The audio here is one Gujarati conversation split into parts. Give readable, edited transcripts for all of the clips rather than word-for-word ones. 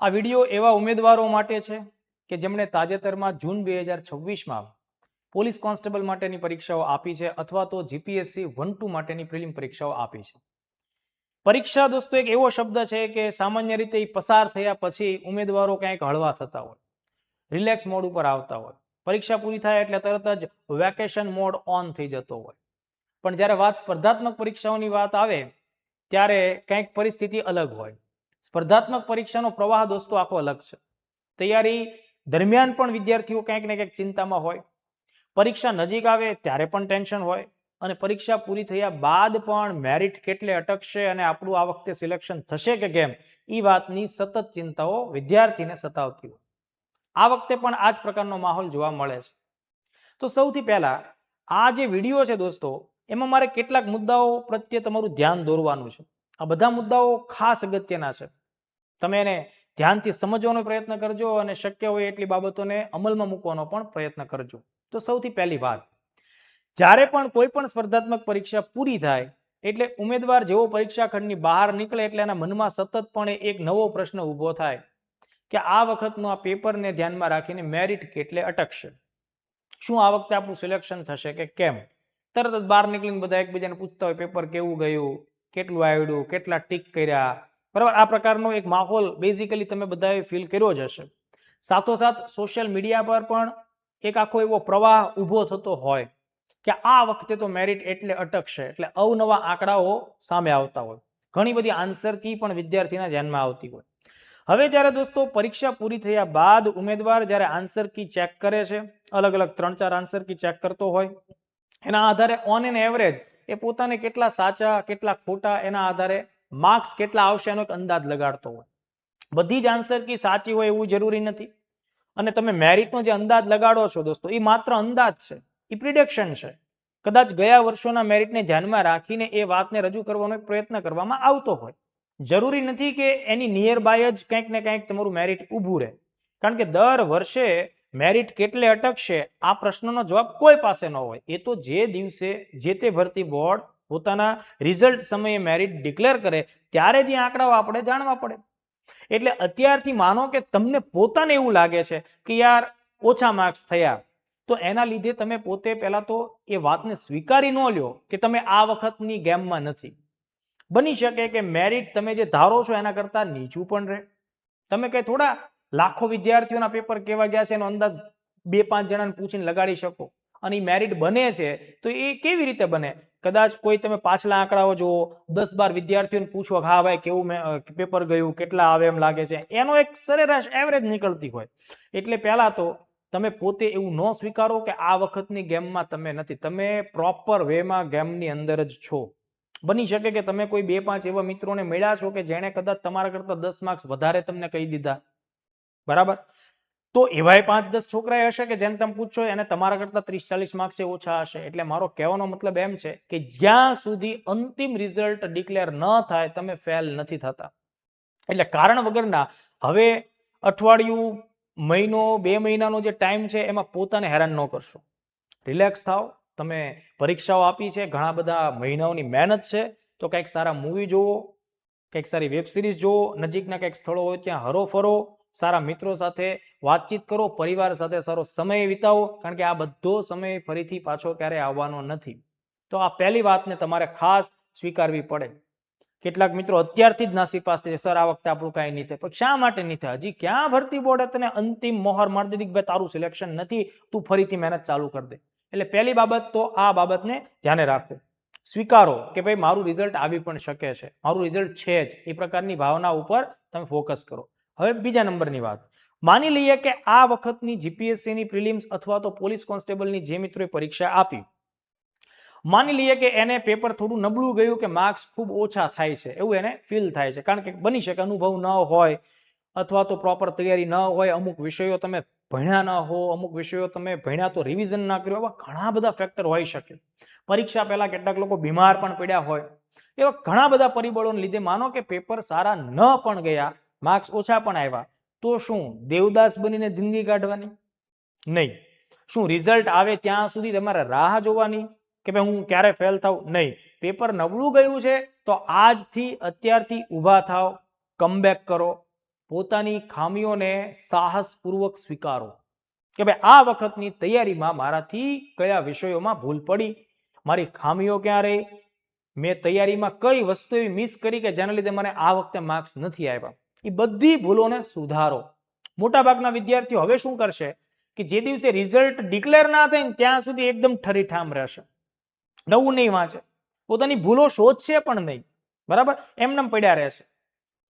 આ વિડીયો એવા ઉમેદવારો માટે છે કે જેમણે તાજેતરમાં જૂન 2026માં પોલીસ કોન્સ્ટેબલ માટેની પરીક્ષાઓ આપી છે અથવા તો જીપીએસસી 1-2 માટેની પ્રિલિમ પરીક્ષાઓ આપી છે. પરીક્ષા દોસ્તો એક એવો શબ્દ છે કે સામાન્ય રીતે પસાર થયા પછી ઉમેદવારો કંઈક હળવા થતા હોય, રિલેક્સ મોડ ઉપર આવતા હોય. પરીક્ષા પૂરી થાય એટલે તરત જ વેકેશન મોડ ઓન થઈ જતો હોય. પણ જ્યારે વાત સ્પર્ધાત્મક પરીક્ષાઓની વાત આવે ત્યારે કંઈક પરિસ્થિતિ અલગ હોય. સ્પર્ધાત્મક પરીક્ષાનો પ્રવાહ દોસ્તો આખો અલગ છે. તૈયારી દરમિયાન પણ વિદ્યાર્થીઓ કંઈક ને કંઈક ચિંતામાં હોય. પરીક્ષા નજીક આવે ત્યારે પણ ટેન્શન હોય અને પરીક્ષા પૂરી થયા બાદ પણ મેરિટ કેટલે અટકશે અને આપણું આ વખતે સિલેક્શન થશે કે કેમ એ વાતની સતત ચિંતાઓ વિદ્યાર્થીને સતાવતી હોય. આ વખતે પણ આ જ પ્રકારનો માહોલ જોવા મળે છે. તો સૌથી પહેલા આ જે વિડીયો છે દોસ્તો, એમાં મારે કેટલાક મુદ્દાઓ પ્રત્યે તમારું ધ્યાન દોરવાનું છે. આ બધા મુદ્દાઓ ખાસ અગત્યના છે. તમે એને ધ્યાનથી સમજવાનો પ્રયત્ન કરજો અને શક્ય હોય એટલી બાબતોને અમલમાં મૂકવાનો પણ પ્રયત્ન કરજો. તો સૌથી પહેલી વાત, જ્યારે પણ કોઈ પણ સ્પર્ધાત્મક પરીક્ષા પૂરી થાય એટલે ઉમેદવાર જેવો પરીક્ષા ખંડની બહાર નીકળે એટલે એના મનમાં સતતપણે એક નવો પ્રશ્ન ઊભો થાય કે આ વખતનું આ પેપરને ધ્યાનમાં રાખીને મેરિટ કેટલે અટકશે, શું આ વખતે આપણું સિલેક્શન થશે કે કેમ. તરત જ બહાર નીકળીને બધા એકબીજાને પૂછતા હોય પેપર કેવું ગયું, કેટલું આવડ્યું, કેટલા ટીક કર્યા, બરાબર. આ પ્રકારનો એક માહોલ બેઝિકલી તમે બધાએ ફીલ કર્યો જ હશે. સાથોસાથ સોશિયલ મીડિયા પર પણ એક આખો એવો પ્રવાહ ઊભો થતો હોય કે આ વખતે તો મેરિટ એટલે અટકશે, એટલે અવનવા આંકડાઓ સામે આવતા હોય. ઘણી બધી આન્સર કી પણ વિદ્યાર્થીના ધ્યાનમાં આવતી હોય. હવે જ્યારે દોસ્તો પરીક્ષા પૂરી થયા બાદ ઉમેદવાર જ્યારે આન્સર કી ચેક કરે છે, અલગ અલગ 3-4 આન્સર કી ચેક કરતો હોય, એના આધારે ઓન એન એવરેજ એ પોતાને કેટલા સાચા કેટલા ખોટા એના આધારે માર્ક્સ કેટલા આવશે એનો એક અંદાજ લગાડતો હોય. બધી જ આન્સર કી સાચી હોય એવું જરૂરી નથી. અને તમે મેરિટનો જે અંદાજ લગાડો છો દોસ્તો, એ માત્ર અંદાજ છે, એ પ્રિડિક્શન છે. કદાચ ગયા વર્ષોના મેરિટને ધ્યાનમાં રાખીને એ વાતને રજૂ કરવાનો એક પ્રયત્ન કરવામાં આવતો હોય. જરૂરી નથી કે એની નિયર બાય જ કંઈક ને કંઈક તમારું મેરિટ ઊભું રહે. કારણ કે દર વર્ષે મેરિટ કેટલે અટકશે આ પ્રશ્નનો જવાબ કોઈ પાસે ન હોય. એ તો જે દિવસે જે તે ભરતી બોર્ડ પોતાના રિઝલ્ટ સમયે મેરિટ ડિક્લેર કરે ત્યારે જે આંકડાઓ આપણે જાણવા પડે. એટલે અત્યારથી માનો કે તમને પોતાને એવું લાગે છે કે યાર ઓછા માર્ક્સ થયા, તો એના લીધે તમે પોતે પહેલા તો એ વાતને સ્વીકારી ન લ્યો કે તમે આ વખતની ગેમમાં નથી. બની શકે કે મેરિટ તમે જે ધારો છો એના કરતા નીચું પણ રહે. તમે કઈ થોડા લાખો વિદ્યાર્થીઓના પેપર કેવા ગયા છે એનો અંદાજ 2-5 જણાને પૂછીને લગાડી શકો. અને એ મેરિટ બને છે તો એ કેવી રીતે બને? કદાચ કોઈ તમે પાછલા આંકડાઓ જુઓ, 10-12 વિદ્યાર્થીઓને પૂછો હા ભાઈ કેવું પેપર ગયું, કેટલા આવે એમ લાગે છે, એનો એક સરેરાશ એવરેજ નીકળતી હોય. એટલે પહેલા તો તમે પોતે એવું ન સ્વીકારો કે આ વખતની ગેમમાં તમે નથી. તમે પ્રોપર વેમાં ગેમની અંદર જ છો. બની શકે કે તમે કોઈ 2-5 એવા મિત્રોને મળ્યા છો કે જેણે કદાચ તમારા કરતા 10 માર્ક્સ વધારે તમને કહી દીધા, બરાબર. તો એવાય 5-10 છોકરા હશે કે જેને તમે પૂછશો એને તમારા કરતા 30-40 માર્ક્સ ઓછા હશે. એટલે મારો કહેવાનો મતલબ એમ છે કે જ્યાં સુધી અંતિમ રિઝલ્ટ ડિક્લેર ન થાય તમે ફેલ નથી થતા. એટલે કારણ વગરના હવે અઠવાડિયું, મહિનો, 2 મહિનાનો જે ટાઈમ છે એમાં પોતાને હેરાન ન કરશો. રિલેક્સ થાઓ. તમે પરીક્ષાઓ આપી છે, ઘણા બધા મહિનાઓની મહેનત છે, તો કંઈક સારા મૂવી જોવો, કંઈક સારી વેબ સિરીઝ જોવો, નજીકના કંઈક સ્થળો હોય ત્યાં હરો ફરો, સારા મિત્રો સાથે વાતચીત કરો, પરિવાર સાથે સારો સમય વિતાવો. કારણ કે આ બધો સમય ફરીથી પાછો ક્યારે આવવાનો નથી. તો આ પહેલી વાતને તમારે ખાસ સ્વીકારવી પડે. કેટલાક મિત્રો અત્યારથી જ નાસીપાસ થાય, સર આ વખતે આપણું કાંઈ નહીં થાય. પણ શા માટે નહીં થાય? હજી ક્યાં ભરતી બોર્ડે તને અંતિમ મોહર મારી દીધી કે ભાઈ તારું સિલેક્શન નથી, તું ફરીથી મહેનત ચાલુ કરી દે. એટલે પહેલી બાબત તો આ બાબતને ધ્યાને રાખો. સ્વીકારો કે ભાઈ મારું રિઝલ્ટ આવી પણ શકે છે, મારું રિઝલ્ટ છે જ. એ પ્રકારની ભાવના ઉપર તમે ફોકસ કરો. હવે બીજા નંબરની વાત, માની લઈએ કે આ વખતની જીપીએસસીની પ્રિલિમ્સ અથવા તો પોલીસ કોન્સ્ટેબલની જે મિત્રોએ પરીક્ષા આપી, માની લઈએ કે એને પેપર થોડું નબળું ગયું કે માર્ક્સ ખૂબ ઓછા થાય છે એવું એને ફીલ થાય છે. કારણ કે બની શકે અનુભવ ન હોય અથવા તો પ્રોપર તૈયારી ન હોય, અમુક વિષયો તમે ભણ્યા ન હો, અમુક વિષયો તમે ભણ્યા તો રિવિઝન ના કર્યું, એવા ઘણા બધા ફેક્ટર હોઈ શકે. પરીક્ષા પહેલા કેટલાક લોકો બીમાર પણ પડ્યા હોય. એવા ઘણા બધા પરિબળોને લીધે માનો કે પેપર સારા ન પણ ગયા, માર્ક્સ ઓછા પણ આવ્યા, તો શું દેવદાસ બનીને જિંદગી કાઢવાની? નહીં. શું રિઝલ્ટ આવે ત્યાં સુધી તમારે રાહ જોવાની કે ભાઈ હું ક્યારે ફેલ થાઉં? નહીં. પેપર નબળું ગયું છે તો આજથી અત્યારથી ઊભા થાવ, કમબેક કરો, પોતાની ખામીઓને સાહસપૂર્વક સ્વીકારો કે ભાઈ આ વખતની તૈયારીમાં મારાથી કયા વિષયોમાં ભૂલ પડી, મારી ખામીઓ ક્યાં રહી, મેં તૈયારીમાં કઈ વસ્તુ એવી મિસ કરી કે જેના લીધે મને આ વખતે માર્ક્સ નથી આવ્યા. એ બધી ભૂલોને સુધારો. મોટાભાગના વિદ્યાર્થીઓ હવે શું કરશે કે જે દિવસે રિઝલ્ટ ડિક્લેર ના થાય ને ત્યાં સુધી એકદમ ઠરીઠામ રહેશે, નવું નહીં વાંચે, પોતાની ભૂલો શોધશે પણ નહીં, બરાબર, એમનેમ પડ્યા રહેશે,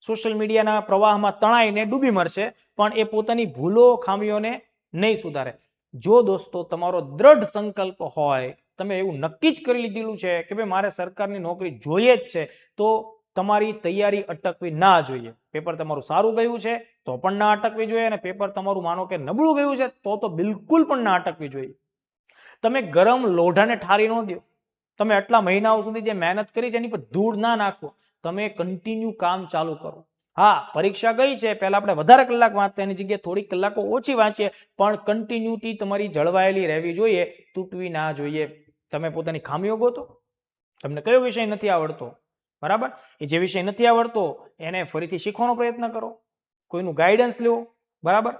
સોશિયલ મીડિયાના પ્રવાહમાં તણાઈને ડૂબી મરશે, પણ એ પોતાની ભૂલો ખામીઓને નહીં સુધારે. જો દોસ્તો તમારો દ્રઢ સંકલ્પ હોય, તમે એવું નક્કી જ કરી લીધેલું છે કે ભાઈ મારે સરકારની નોકરી જોઈએ જ છે, તો તમારી તૈયારી અટકવી ના જોઈએ. પેપર તમારું સારું ગયું છે તો પણ ના અટકવી જોઈએ, અને પેપર તમારું માનો કે નબળું ગયું છે તો બિલકુલ પણ ના અટકવી જોઈએ. તમે ગરમ લોઢાને ઠારી ન દો. તમે આટલા મહિનાઓ સુધી જે મહેનત કરી છે એની પર ધૂળ ના નાખો. તમે કન્ટિન્યુ કામ ચાલુ કરો. હા, પરીક્ષા ગઈ છે, પહેલા આપણે વધારે કલાક વાંચતા એની જગ્યાએ થોડીક કલાકો ઓછી વાંચીએ, પણ કન્ટિન્યુટી તમારી જળવાયેલી રહેવી જોઈએ, તૂટવી ના જોઈએ. તમે પોતાની ખામીઓ ગોતો. તમને કયો વિષય નથી આવડતો, બરાબર, એ જે વિષય નથી આવડતો એને ફરીથી શીખવાનો પ્રયત્ન કરો, કોઈનું ગાઈડન્સ લેવો, બરાબર.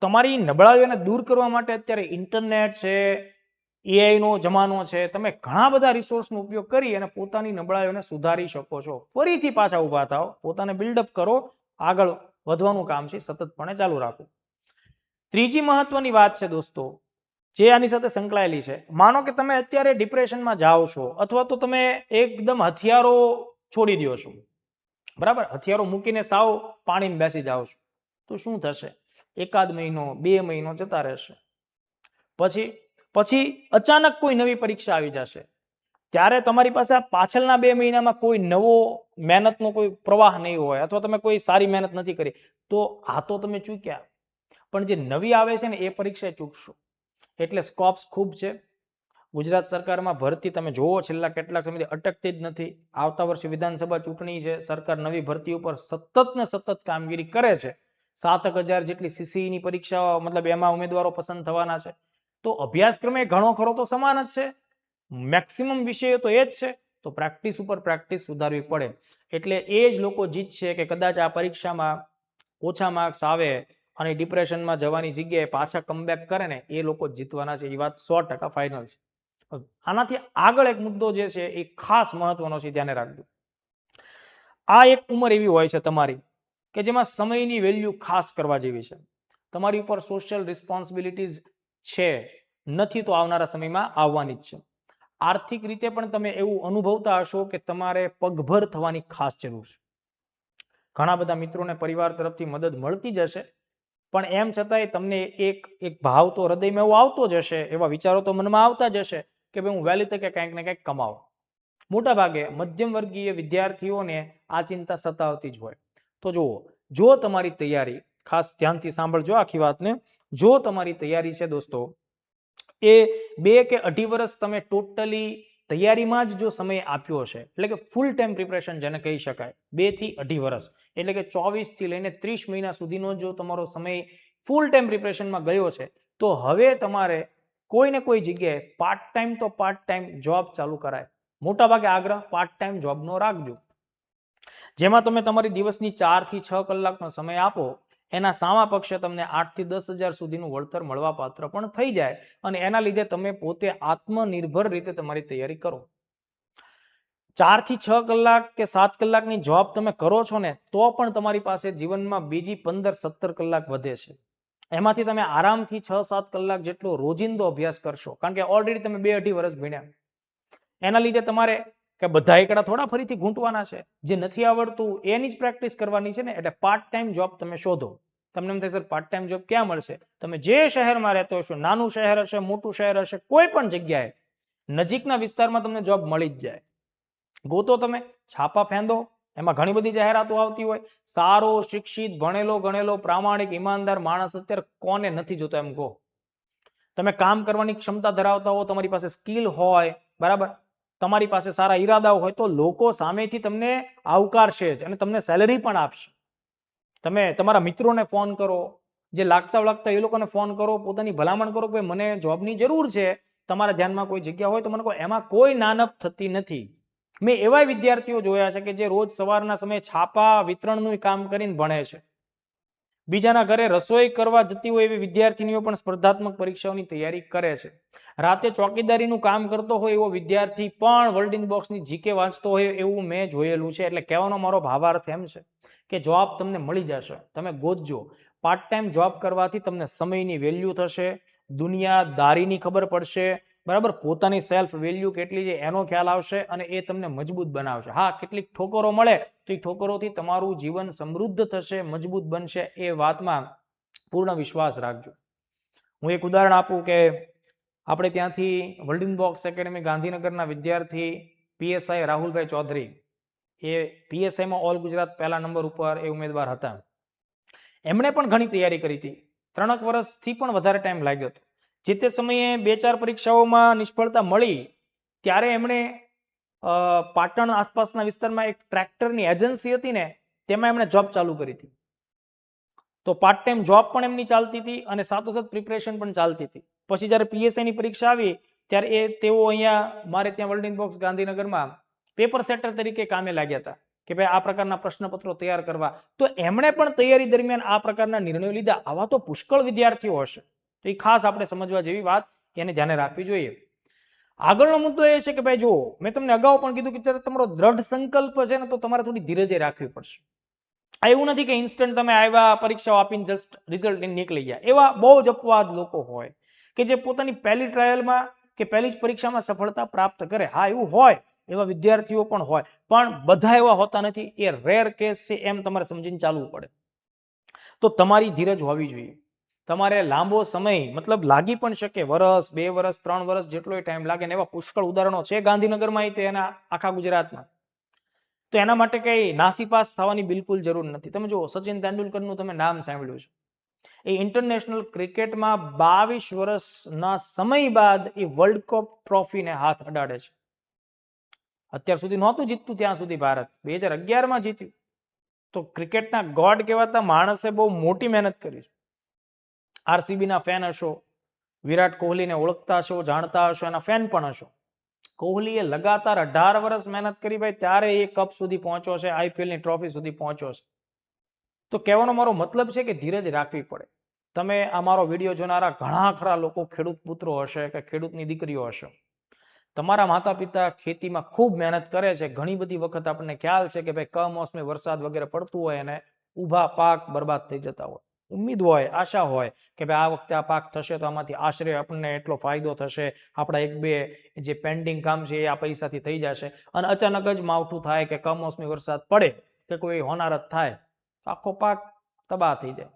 તમારી નબળાઈઓને દૂર કરવા માટે અત્યારે ઇન્ટરનેટ છે, એઆઈ નો જમાનો છે, તમે ઘણા બધા રિસોર્સનો ઉપયોગ કરી અને પોતાની નબળાઈઓને સુધારી શકો છો. ફરીથી પાછા ઊભા થાઓ, પોતાને બિલ્ડઅપ કરો, આગળ વધવાનું કામ છે સતતપણે ચાલુ રાખો. ત્રીજી મહત્વની વાત છે દોસ્તો, જે આની સાથે સંકળાયેલી છે. માનો કે તમે અત્યારે ડિપ્રેશનમાં જાઓ છો, અથવા તો તમે એકદમ હથિયારો છોડી દો છો, બરાબર, હથિયારો મૂકીને સાવ પાણીમાં બેસી જાઓ છો, તો શું થશે? એકાદ મહિનો, 2 મહિનો જતા રહેશે, પછી અચાનક કોઈ નવી પરીક્ષા આવી જશે, ત્યારે તમારી પાસે પાછળના 2 મહિનામાં કોઈ નવો મહેનતનો કોઈ પ્રવાહ નહીં હોય, અથવા તમે કોઈ સારી મહેનત નથી કરી, તો આ તો તમે ચૂક્યા. પણ જે નવી આવે છે ને એ પરીક્ષા ચૂકશો. એટલે સ્કોપ્સ ખૂબ છે. ગુજરાત સરકારમાં ભરતી તમે જોવો છેલ્લા કેટલાક સમયથી અટકતી જ નથી. આવતા વર્ષે વિધાનસભા ચૂંટણી છે, સરકાર નવી ભરતી ઉપર સતત ને સતત કામગીરી કરે છે. 7,000 જેટલી સીસીઈની પરીક્ષાઓ, મતલબ એમાં ઉમેદવારો પસંદ થવાના છે. તો અભ્યાસક્રમ એ ઘણો ખરો તો સમાન જ છે, મેક્સિમમ વિષયો તો એ જ છે, તો પ્રેક્ટિસ ઉપર પ્રેક્ટિસ સુધારવી પડે. એટલે એ જ લોકો જીતશે કે કદાચ આ પરીક્ષામાં ઓછા માર્ક્સ આવે અને ડિપ્રેશનમાં જવાની જગ્યાએ પાછા કમબેક કરે ને, એ લોકો જીતવાના છે. એ વાત 100% ફાઇનલ છે. આનાથી આગળ એક મુદ્દો જે છે એ ખાસ મહત્વનો છે, ધ્યાને રાખજો. આ એક ઉંમર એવી હોય છે તમારી કે જેમાં સમયની વેલ્યુ ખાસ કરવા જેવી છે. તમારી ઉપર સોશિયલ રિસ્પોન્સિબિલિટીઝ છે, નથી તો આવનારા સમયમાં આવવાની જ છે. આર્થિક રીતે પણ તમે એવું અનુભવતા હશો કે તમારે પગભર થવાની ખાસ જરૂર છે. ઘણા બધા મિત્રોને પરિવાર તરફથી મદદ મળતી જ હશે, પણ એમ છતાંય તમને એક ભાવ તો હૃદયમાં એવો આવતો જ હશે, એવા વિચારો તો મનમાં આવતા જ હશે કે ભાઈ હું વહેલી તકે કંઈક ને કંઈક કમાવું. મોટા ભાગે મધ્યમ વર્ગીય વિદ્યાર્થીઓને આ ચિંતા સતાવતી જ હોય. તો જુઓ, જો તમારી તૈયારી, ખાસ ધ્યાનથી સાંભળજો આખી વાતને, જો તમારી તૈયારી છે દોસ્તો એ 2 કે 2.5 વર્ષ તમે ટોટલી તૈયારીમાં જ જો સમય આપ્યો હશે, એટલે કે ફૂલ ટાઈમ પ્રિપરેશન જેને કહી શકાય, 2 થી 2.5 વર્ષ, એટલે કે 24 થી લઈને 30 મહિના સુધીનો જો તમારો સમય ફૂલ ટાઈમ પ્રિપરેશનમાં ગયો છે, તો હવે તમારે કોઈ ને કોઈ જગ્યાએ પાર્ટ ટાઈમ જોબ ચાલુ કરાય. મોટાભાગે આગ્રહ પાર્ટ ટાઈમ જોબનો રાખજો, જેમાં તમે તમારી દિવસની 4 થી 6 કલાકનો સમય આપો. એના સામા પક્ષે તમને 8 થી 10,000 સુધીનું વળતર મળવા પાત્ર પણ થઈ જાય, અને એના લીધે તમે પોતે આત્મનિર્ભર રીતે તમારી તૈયારી કરો. 4 થી 6 કલાક કે 7 કલાકની જોબ તમે કરો છો ને, તો પણ તમારી પાસે જીવનમાં બીજી 15-17 કલાક વધે છે. એમાંથી તમે આરામથી 6-7 કલાક જેટલો રોજિંદો અભ્યાસ કરશો, કારણ કે ઓલરેડી તમે 2-2.5 વર્ષ ભણ્યા. એના લીધે તમારે કે બધા એકડા થોડા ફરીથી ઘૂંટવાના છે, જે નથી આવડતું એની જ પ્રેક્ટિસ કરવાની છે ને. એટલે પાર્ટ ટાઈમ જોબ તમે શોધો. તમને એમ થાય સર પાર્ટ ટાઈમ જોબ ક્યાં મળશે? તમે જે શહેરમાં રહેતો હશો, નાનું શહેર હશે, મોટું શહેર હશે, કોઈ પણ જગ્યાએ નજીકના વિસ્તારમાં તમને જોબ મળી જ જાય. ગોતો, તમે છાપા ફેંદો, એમાં ઘણી બધી જાહેરાતો આવતી હોય. સારો શિક્ષિત ભણેલો ગણેલો પ્રામાણિક ઈમાનદાર માણસ અત્યારે કોને નથી જોતો એમ કહો. તમે કામ કરવાની ક્ષમતા ધરાવતા હો, તમારી પાસે સ્કિલ હોય, બરાબર, તમારી પાસે સારા ઈરાદાઓ હોય, તો લોકો સામેથી તમને આવકારશે જ અને તમને સેલેરી પણ આપશે. તમે તમારા મિત્રોને ફોન કરો, જે લાગતા વળગતા એ લોકોને ફોન કરો, પોતાની ભલામણ કરો કે મને જોબની જરૂર છે, તમારા ધ્યાનમાં કોઈ જગ્યા હોય તો મને કહો. એમાં કોઈ નાનપ થતી નથી. મેં એવા વિદ્યાર્થીઓ જોયા છે કે જે રોજ સવારના સમયે છાપા વિતરણનું કામ કરીને ભણે છે. બીજાના ઘરે રસોઈ કરવા જતી હોય એવી વિદ્યાર્થીનીઓ પણ સ્પર્ધાત્મક પરીક્ષાઓની તૈયારી કરે છે. રાતે ચોકીદારીનું કામ કરતો હોય એવો વિદ્યાર્થી પણ વર્લ્ડ બોક્સની જીકે વાંચતો હોય એવું મેં જોયેલું છે. એટલે કહેવાનો મારો ભાવાર્થ એમ છે કે જોબ તમને મળી જશે, તમે ગોતજો. પાર્ટ ટાઈમ જોબ કરવાથી તમને સમયની વેલ્યુ થશે, દુનિયાદારીની ખબર પડશે, બરાબર, પોતાની સેલ્ફ વેલ્યુ કેટલી છે એનો ખ્યાલ આવશે અને એ તમને મજબૂત બનાવશે. હા, કેટલીક ઠોકરો મળે તો એ ઠોકરોથી તમારું જીવન સમૃદ્ધ થશે, મજબૂત બનશે, એ વાતમાં પૂર્ણ વિશ્વાસ રાખજો. હું એક ઉદાહરણ આપું કે આપણે ત્યાંથી વર્લ્ડ બોક્સ એકેડમી ગાંધીનગરના વિદ્યાર્થી પીએસઆઈ રાહુલભાઈ ચૌધરી, એ પીએસઆઈમાં ઓલ ગુજરાત પહેલા નંબર ઉપર એ ઉમેદવાર હતા. એમણે પણ ઘણી તૈયારી કરી હતી, 3 વર્ષથી પણ વધારે ટાઈમ લાગ્યો હતો. જે તે સમયે 2-4 પરીક્ષાઓમાં નિષ્ફળતા મળી ત્યારે એમણે પાટણ આસપાસના વિસ્તારમાં એક ટ્રેક્ટરની એજન્સી હતી ને, તેમાં એમણે જોબ ચાલુ કરી હતી. તો પાર્ટ ટાઈમ જોબ પણ એમની ચાલતી હતી અને સાથોસાથ પ્રિપરેશન પણ ચાલતી હતી. પછી જ્યારે પીએસઆઈની પરીક્ષા આવી ત્યારે તેઓ અહીંયા મારે ત્યાં વર્લ્ડ બોક્સ ગાંધીનગરમાં પેપર સેટર તરીકે કામે લાગ્યા હતા કે ભાઈ આ પ્રકારના પ્રશ્નપત્રો તૈયાર કરવા. તો એમણે પણ તૈયારી દરમિયાન આ પ્રકારના નિર્ણયો લીધા. આવા તો પુષ્કળ વિદ્યાર્થીઓ હશે. તો એ ખાસ આપણે સમજવા જેવી વાત, એને ધ્યાને રાખવી જોઈએ. આગળનો મુદ્દો એ છે કે ભાઈ જો મેં તમને અગાઉ પણ કીધું કે તમારો દ્રઢ સંકલ્પ છે ને તો તમારે થોડી ધીરજ રાખવી પડશે. એવું નથી કે ઇન્સ્ટન્ટ તમે આવ્યા, પરીક્ષાઓ આપીને જસ્ટ રિઝલ્ટ નીકળી ગયા. એવા બહુ જ અપવાદ લોકો હોય કે જે પોતાની પહેલી ટ્રાયલમાં કે પહેલી જ પરીક્ષામાં સફળતા પ્રાપ્ત કરે. હા, એવું હોય, એવા વિદ્યાર્થીઓ પણ હોય, પણ બધા એવા હોતા નથી. એ રેર કેસ છે એમ તમારે સમજીને ચાલવું પડે. તો તમારી ધીરજ હોવી જોઈએ. તમારે લાંબો સમય મતલબ લાગી પણ શકે, વર્ષ, 2 વર્ષ, 3 વર્ષ જેટલો ટાઈમ લાગે ને એવા પુષ્કળ ઉદાહરણો છે ગાંધીનગરમાં, એના આખા ગુજરાતમાં. તો એના માટે કઈ નાસીપાસ થવાની બિલકુલ જરૂર નથી. તમે જુઓ, સચિન તેંડુલકરનું તમે નામ સાંભળ્યું છે. એ ઇન્ટરનેશનલ ક્રિકેટમાં 22 વર્ષના સમય બાદ એ વર્લ્ડ કપ ટ્રોફીને હાથ અડાડે છે. અત્યાર સુધી નહોતું જીતતું, ત્યાં સુધી ભારત 2011માં જીત્યું. તો ક્રિકેટના ગોડ કહેવાતા માણસે બહુ મોટી મહેનત કરી છે. આરસીબીના ફેન હશો, વિરાટ કોહલીને ઓળખતા હશો, જાણતા હશો, એના ફેન પણ હશો. કોહલીએ લગાતાર 18 વર્ષ મહેનત કરી ભાઈ, ત્યારે એ કપ સુધી પહોંચ્યો છે, આઈપીએલની ટ્રોફી સુધી પહોંચ્યો છે. તો કહેવાનો મારો મતલબ છે કે ધીરજ રાખવી પડે. તમે આ મારો વિડીયો જોનારા ઘણા ખરા લોકો ખેડૂત પુત્રો હશે કે ખેડૂતની દીકરીઓ હશે. તમારા માતા પિતા ખેતીમાં ખૂબ મહેનત કરે છે. ઘણી બધી વખત આપણને ખ્યાલ છે કે ભાઈ કમોસમી વરસાદ વગેરે પડતું હોય અને ઊભા પાક બરબાદ થઈ જતા હોય. ઉમ્મીદ હોય, આશા હોય કે ભાઈ આ વખતે આ પાક થશે તો આમાંથી આશરે આપણને એટલો ફાયદો થશે, આપણા 1-2 જે પેન્ડિંગ કામ છે એ આ પૈસાથી થઈ જશે. અને અચાનક જ માવઠું થાય કે કમોસમી વરસાદ પડે કે કોઈ હોનારત થાય, આખો પાક તબાહ થઈ જાય.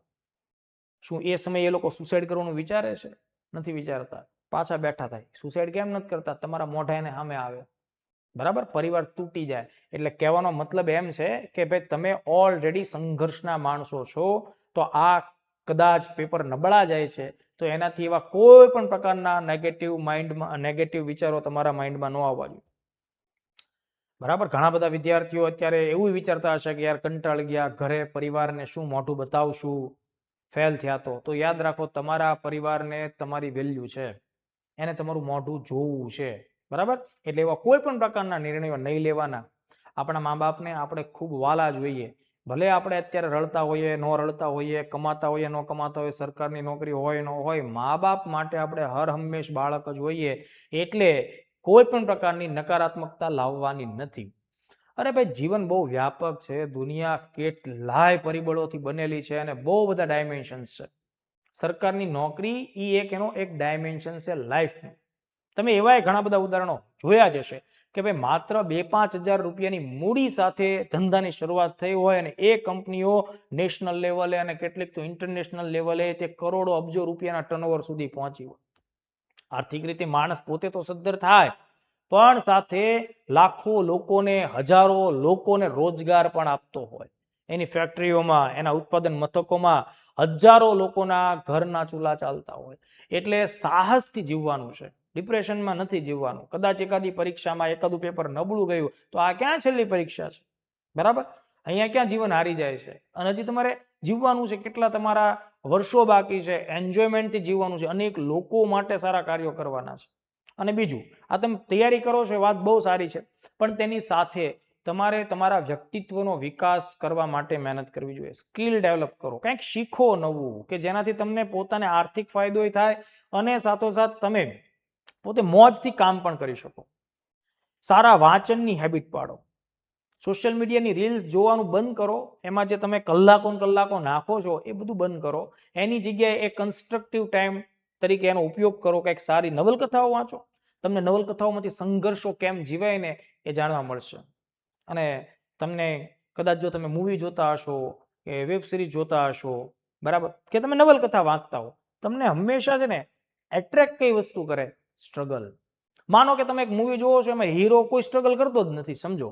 શું એ સમયે એ લોકો સુસાઇડ કરવાનું વિચારે છે? નથી વિચારતા. પાછા બેઠા થાય. સુસાઇડ કેમ નથી કરતા? તમારા મોઢા એને સામે આવે, બરાબર, પરિવાર તૂટી જાય. એટલે કહેવાનો મતલબ એમ છે કે ભાઈ તમે ઓલરેડી સંઘર્ષના માણસો છો. તો આ કદાચ પેપર નબળા જાય છે તો એનાથી એવા કોઈ પણ પ્રકારના નેગેટિવ વિચારો તમારા માઇન્ડમાં ન આવવા જોઈએ. બરાબર, ઘણા બધા વિદ્યાર્થીઓ અત્યારે એવું વિચારતા હશે કે યાર કંટાળી ગયા, ઘરે પરિવારને શું મોઢું બતાવશું, ફેલ થયા. તો યાદ રાખો, તમારા પરિવારને તમારી વેલ્યુ છે, એને તમારું મોઢું જોવું છે. બરાબર, એટલે એવા કોઈ પણ પ્રકારના નિર્ણયો નહીં લેવાના. આપણા મા બાપને આપણે ખૂબ વાલા જોઈએ. ભલે આપણે અત્યારે રડતા હોઈએ, ન રડતા હોઈએ, કમાતા હોઈએ, ન કમાતા હોઈએ, સરકારની નોકરી હોય ન હોય, મા બાપ માટે આપણે હર હંમેશ બાળક જ હોઈએ. એટલે કોઈ પણ પ્રકારની નકારાત્મકતા લાવવાની નથી. અરે ભાઈ, જીવન બહુ વ્યાપક છે. દુનિયા કેટલાય પરિબળોથી બનેલી છે અને બહુ બધા ડાયમેન્શન્સ છે. સરકારની નોકરી એનો એક ડાયમેન્શન છે લાઈફનું. તમે એવા ઘણા બધા ઉદાહરણો જોયા જ હશે કે ભાઈ માત્ર 2-5 હજાર રૂપિયાની મૂડી સાથે ધંધાની શરૂઆત થઈ હોય અને એ કંપનીઓ નેશનલ લેવલે અને કેટલીક તો ઇન્ટરનેશનલ લેવલે તે કરોડો અબજો રૂપિયાના ટર્નઓવર સુધી પહોંચી હોય. આર્થિક રીતે માણસ પોતે તો સદ્ધર થાય, પણ સાથે લાખો લોકોને, હજારો લોકોને રોજગાર પણ આપતો હોય. એની ફેક્ટરીઓમાં, એના ઉત્પાદન મથકોમાં હજારો લોકોના ઘરના ચૂલા ચાલતા હોય. એટલે સાહસથી જીવવાનું છે, ડિપ્રેશનમાં નથી જીવવાનું. કદાચ એકાદી પરીક્ષામાં એકાદું પેપર નબળું ગયું તો આ ક્યાં છેલ્લી પરીક્ષા છે? બરાબર, અહીંયા ક્યાં જીવન હારી જાય છે? અને હજી તમારે જીવવાનું છે, કેટલા તમારા વર્ષો બાકી છે, એન્જોયમેન્ટથી જીવવાનું છે, અનેક લોકો માટે સારા કાર્યો કરવાના છે. અને બીજું, આ તમે તૈયારી કરો છો એ વાત બહુ સારી છે, પણ તેની સાથે તમારે તમારા વ્યક્તિત્વનો વિકાસ કરવા માટે મહેનત કરવી જોઈએ. સ્કિલ ડેવલપ કરો, કંઈક શીખો નવું કે જેનાથી તમને પોતાને આર્થિક ફાયદો થાય અને સાથોસાથ તમે પોતે મોજથી કામ પણ કરી શકો. સારા વાંચનની હેબિટ પાડો. સોશિયલ મીડિયાની રીલ્સ જોવાનું બંધ કરો. એમાં જે તમે કલાકો કલાકો નાખો છો એ બધું બંધ કરો. એની જગ્યાએ એક કન્સ્ટ્રક્ટિવ ટાઈમ તરીકે એનો ઉપયોગ કરો. કંઈક સારી નવલકથાઓ વાંચો. તમને નવલકથાઓમાંથી સંઘર્ષો કેમ જીવાય ને એ જાણવા મળશે. અને તમને કદાચ જો તમે મૂવી જોતા હશો કે વેબ સિરીઝ જોતા હશો, બરાબર, કે તમે નવલકથા વાંચતા હો, તમને હંમેશા છે ને એટ્રેક્ટ કઈ વસ્તુ કરે? સ્ટ્રગલ. માનો કે તમે એક મૂવી જોવો છો, એમાં હીરો કોઈ સ્ટ્રગલ કરતો જ નથી, સમજો.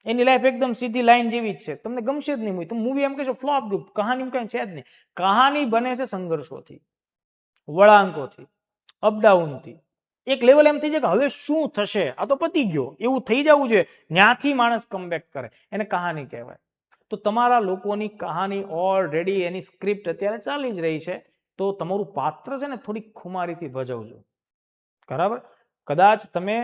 એની લાઈફ એકદમ સીધી લાઈન જેવી જ છે, તમને ગમશે જ નહીં મૂવી. તમે મૂવી એમ કહેશો ફ્લોપ ગયું, કહાની કઈ છે જ નહીં. કહાની બને છે સંઘર્ષોથી, વળાંકોથી, અપડાઉનથી. એક લેવલ એમ થઈ જાય કે હવે શું થશે, આ તો પતી ગયો, એવું થઈ જવું જોઈએ. ત્યાંથી માણસ કમબેક કરે, એને કહાની કહેવાય. તો તમારા લોકોની કહાની ઓલરેડી એની સ્ક્રિપ્ટ અત્યારે ચાલી જ રહી છે. તો તમારું પાત્ર છે ને થોડીક ખુમારીથી ભજવજો, બરાબર. કદાચ તમે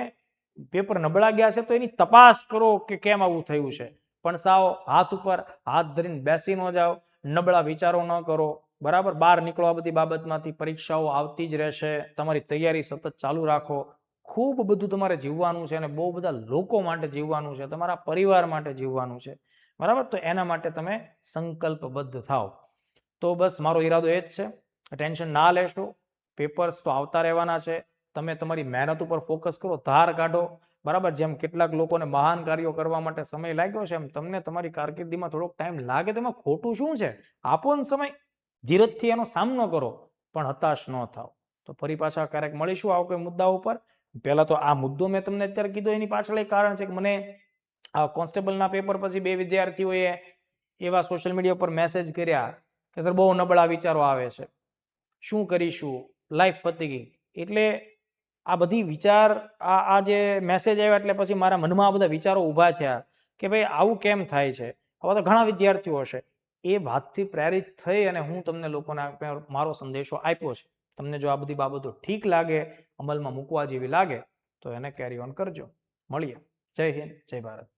પેપર નબળા ગયા છે તો એની તપાસ કરો કે કેમ આવું થયું છે. પણ સાવ હાથ ઉપર હાથ ધરીને બેસી ન જાઓ, નબળા વિચારો ન કરો, બરાબર. બહાર નીકળો આ બધી બાબતમાંથી. પરીક્ષાઓ આવતી જ રહેશે, તમારી તૈયારી સતત ચાલુ રાખો. ખૂબ બધું તમારે જીવવાનું છે અને બહુ બધા લોકો માટે જીવવાનું છે, તમારા પરિવાર માટે જીવવાનું છે, બરાબર. તો એના માટે તમે સંકલ્પબદ્ધ થાઓ. તો બસ મારો ઈરાદો એ જ છે. ટેન્શન ના લેશો, પેપર્સ તો આવતા રહેવાના છે. તમે તમારી મહેનત ઉપર ફોકસ કરો, ધાર કાઢો, બરાબર. જેમ કેટલાક લોકોને મહાન કાર્યો કરવા માટે સમય લાગ્યો છે, એમ તમને તમારી કારકિર્દીમાં થોડોક ટાઈમ લાગે તો એમાં ખોટું શું છે? આપો ને સમય, ધીરજથી એનો સામનો કરો, પણ હતાશ ન થાવ. તો ફરી પાછા ક્યારેક મળીશું આવા કોઈ મુદ્દા ઉપર. પહેલા તો આ મુદ્દો મેં તમને અત્યારે કીધો, એની પાછળ એક કારણ છે કે મને આ કોન્સ્ટેબલના પેપર પછી 2 વિદ્યાર્થીઓએ એવા સોશિયલ મીડિયા પર મેસેજ કર્યા કે સર બહુ નબળા વિચારો આવે છે, શું કરીશું, લાઈફ પતી ગઈ. એટલે આ બધી વિચાર, આ જે મેસેજ આવ્યા એટલે પછી મારા મનમાં આ બધા વિચારો ઊભા થયા કે ભાઈ આવું કેમ થાય છે. આવા તો ઘણા વિદ્યાર્થીઓ હશે. એ વાતથી પ્રેરિત થઈ અને હું તમને લોકોને મારો સંદેશો આપ્યો છે. તમને જો આ બધી બાબતો ઠીક લાગે, અમલમાં મૂકવા જેવી લાગે, તો એને કેરી ઓન કરજો. મળીએ. જય હિન્દ, જય ભારત.